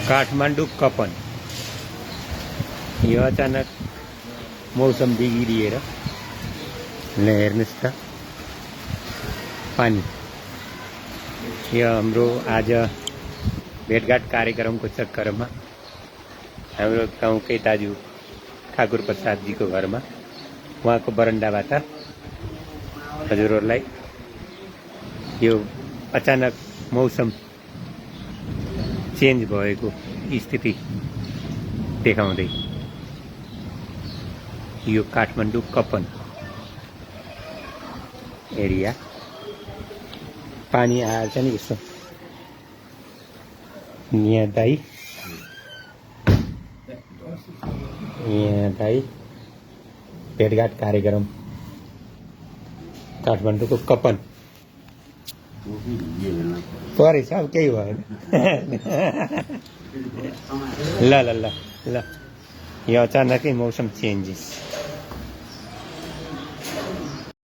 काठमाडौँ कपन यो अचानक मौसम बिग्रिएर ल हेर्नुहोस् त पानी। यो हाम्रो आज भेटघाट कार्यक्रमको चक्करमा हाम्रो गाउँकै दाजु ठाकुर प्रसादजीको घरमा उहाँको बरन्डाबाट हजुरहरूलाई यो अचानक मौसम चेन्ज भएको स्थिति देखाउँदै यो काठमाडौँ कपन एरिया पानी आएछ नि यसो यहाँ दाई भेटघाट कार्यक्रम काठमाडौँको कपन परेछ अब केही भएन ल ल ल ल यो अचानकै मौसम चेन्जेस